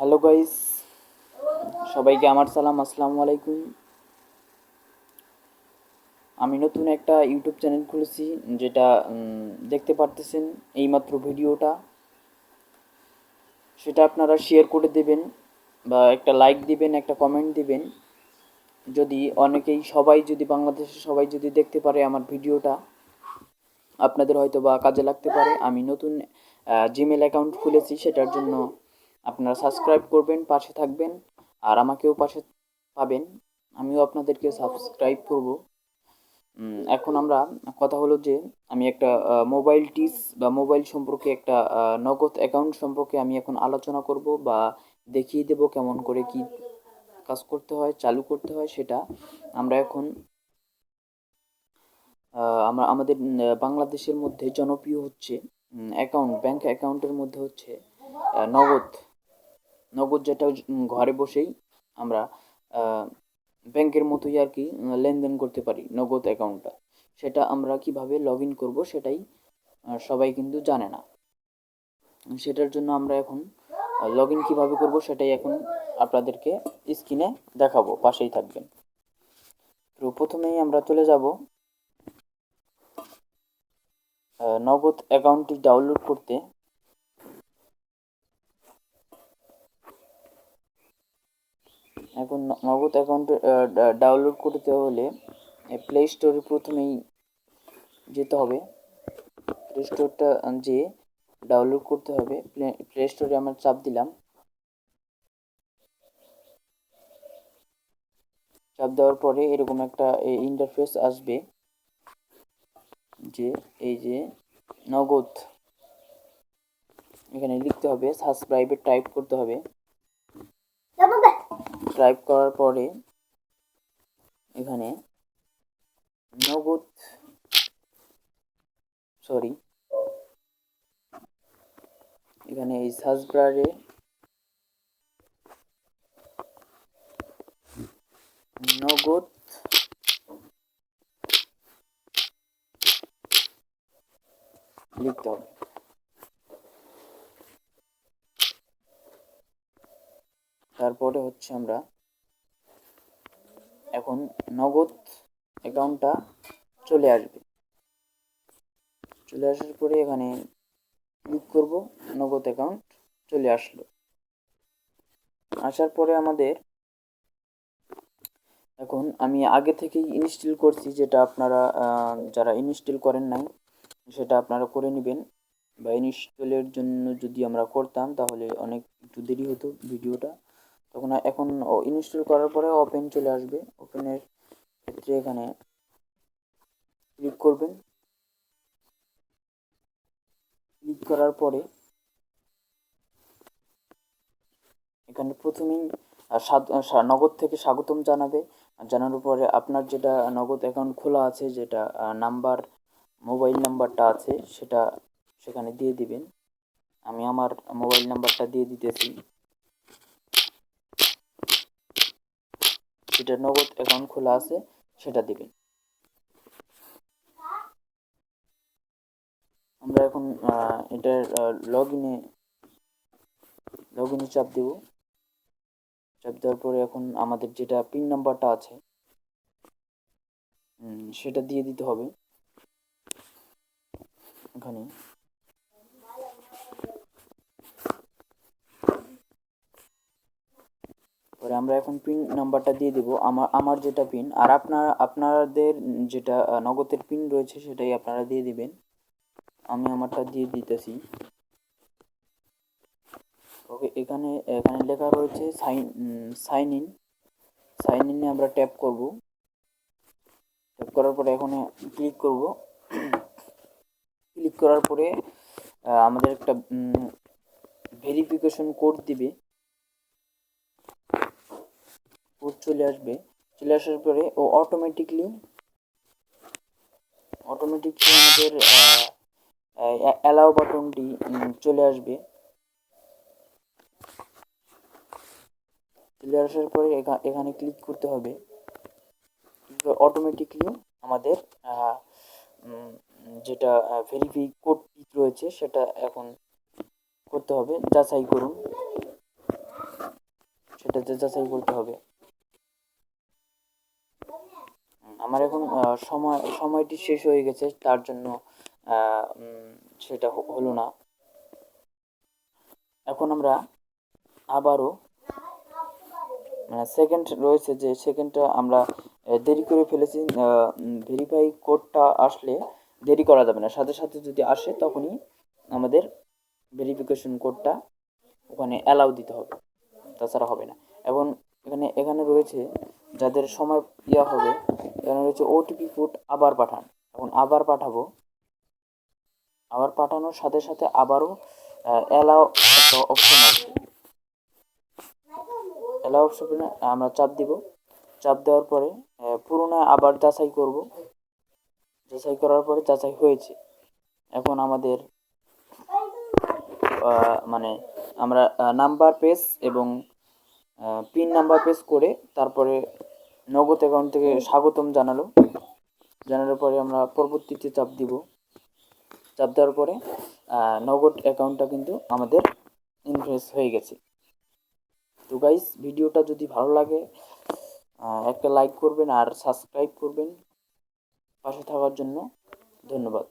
Hello guys, সবাইকে আমার সালাম, আসসালামু আলাইকুম। আমি নতুন একটা ইউটিউব চ্যানেল খুলেছি, যেটা দেখতে পারতেছেন এইমাত্র ভিডিওটা। সেটা আপনারা শেয়ার করে দেবেন বা একটা লাইক দিবেন, একটা কমেন্ট দিবেন। যদি সবাই যদি বাংলাদেশের সবাই যদি দেখতে পারে আমার ভিডিওটা, আপনাদের হয়তো বা কাজে লাগতে পারে। আমি নতুন জিমেল অ্যাকাউন্ট খুলেছি, সেটার জন্য আপনারা সাবস্ক্রাইব করবেন, পাশে থাকবেন, আর আমাকেও পাশে পাবেন। আমিও আপনাদেরকে সাবস্ক্রাইব করব। এখন আমরা কথা হলো যে আমি একটা মোবাইল টিপস বা মোবাইল সম্পর্কে একটা নগদ অ্যাকাউন্ট সম্পর্কে আমি এখন আলোচনা করব বা দেখিয়ে দেব কেমন করে কি কাজ করতে হয়, চালু করতে হয়। সেটা আমরা এখন আমরা আমাদের বাংলাদেশের মধ্যে জনপ্রিয় হচ্ছে ব্যাংক অ্যাকাউন্টের মধ্যে হচ্ছে নগদ নগদ, যেটা ঘরে বসেই আমরা ব্যাংকের মতোই আর কি লেনদেন করতে পারি নগদ অ্যাকাউন্টটা। সেটা আমরা কিভাবে লগ ইন করবো সেটাই সবাই কিন্তু জানে না। সেটার জন্য আমরা এখন লগ ইন কীভাবে করবো সেটাই এখন আপনাদেরকে স্ক্রিনে দেখাবো, পাশেই থাকবেন। তো প্রথমেই আমরা চলে যাব নগদ অ্যাকাউন্টটি ডাউনলোড করতে। এখন নগদ অ্যাকাউন্ট ডাউনলোড করতে হলে প্লে স্টোরে প্রথমেই যেতে হবে। প্লে স্টোরটা যে ডাউনলোড করতে হবে, প্লে স্টোরে আমরা চাপ দিলাম। চাপ দেওয়ার পরে এরকম একটা ইন্টারফেস আসবে, যে এই যে নগদ, এখানে লিখতে হবে, সাবস্ক্রাইবে টাইপ করতে হবে। টাইপ করার পরে এখানে নগদ সরি এখানে এই সার্চ বারে নগদ লিখতে হবে। তারপরে হচ্ছে আমরা এখন নগদ অ্যাকাউন্টটা চলে আসবে। চলে আসার পরে এখানে ক্লিক করব, নগদ অ্যাকাউন্ট চলে আসলো। আসার পরে আমাদের এখন আমি আগে থেকেই ইনস্টল করছি, যেটা আপনারা যারা ইনস্টল করেন নাই সেটা আপনারা করে নেবেন। বা ইনস্টলের জন্য যদি আমরা করতাম তাহলে অনেক একটু দেরি হতো ভিডিওটা। তখন এখন ইনস্টল করার পরে ওপেন চলে আসবে। ওপেনের ক্ষেত্রে এখানে ক্লিক করবেন। ক্লিক করার পরে এখানে প্রথমেই নগদ থেকে স্বাগতম জানাবে। জানানোর পরে আপনার যেটা নগদ অ্যাকাউন্ট খোলা আছে, যেটা মোবাইল নাম্বারটা আছে সেটা সেখানে দিয়ে দিবেন। আমি আমার মোবাইল নাম্বারটা দিয়ে দিতেছি। যেটা নগদ অ্যাকাউন্ট খোলা আছে সেটা দিবেন। আমরা এখন এটার লগ ইনে চাপ দেব। চাপ দেওয়ার পরে এখন আমাদের যেটা পিন নাম্বারটা আছে সেটা দিয়ে দিতে হবে এখানে। পরে আমরা এখন পিন নাম্বারটা দিয়ে দেবো, আমার যেটা পিন, আর আপনাদের যেটা নগদের পিন রয়েছে সেটাই আপনারা দিয়ে দিবেন। আমি আমারটা দিয়ে দিতেছি। ওকে, এখানে এখানে লেখা রয়েছে সাইন ইনে আমরা ট্যাপ করব। ট্যাপ করার পরে এখানে ক্লিক করব। ক্লিক করার পরে আমাদের একটা ভেরিফিকেশন কোড দিবে। কোড চলে আসবে। চলে আসার পরে ও অটোমেটিকলি আমাদের অ্যালাউ বাটনটি চলে আসবে। চলে আসার পরে এখানে ক্লিক করতে হবে। অটোমেটিকলি আমাদের যেটা ভেরিফাই কোড রয়েছে সেটা এখন করতে হবে। যাচাই করুন। সেটাতে যাচাই করতে হবে। আমার এখন সময়টি শেষ হয়ে গেছে, তার জন্য সেটা হলো না। এখন আমরা আবারও মানে সেকেন্ড রয়েছে, যে সেকেন্ডটা আমরা দেরি করে ফেলেছি। ভেরিফাই কোডটা আসলে দেরি করা যাবে না, সাথে সাথে যদি আসে তখনই আমাদের ভেরিফিকেশন কোডটা ওখানে অ্যালাউ দিতে হবে, তাছাড়া হবে না। এখন এখানে রয়েছে যাদের সময় হবে, এখানে রয়েছে ওটিপি কোড আবার পাঠান। এখন আবার পাঠাবো, আবার পাঠানোর সাথে সাথে আবারও অ্যালাউ একটা অপশন আসবে। অ্যালাউ অপশনে আমরা চাপ দিব। চাপ দেওয়ার পরে পুরোনো আবার যাচাই করব। যাচাই করার পরে যাচাই হয়েছে। এখন আমাদের মানে আমরা নাম্বার পেজ এবং পিন নাম্বার পেজ করে তারপরে নগদ অ্যাকাউন্ট থেকে স্বাগতম জানানোর পরে আমরা পরবর্তীতে চাপ দিব। চাপ দেওয়ার পরে নগদ অ্যাকাউন্টটা কিন্তু আমাদের ইনভেস্ট হয়ে গেছে। তো গাইস, ভিডিওটা যদি ভালো লাগে একটা লাইক করবেন আর সাবস্ক্রাইব করবেন। পাশে থাকার জন্য ধন্যবাদ।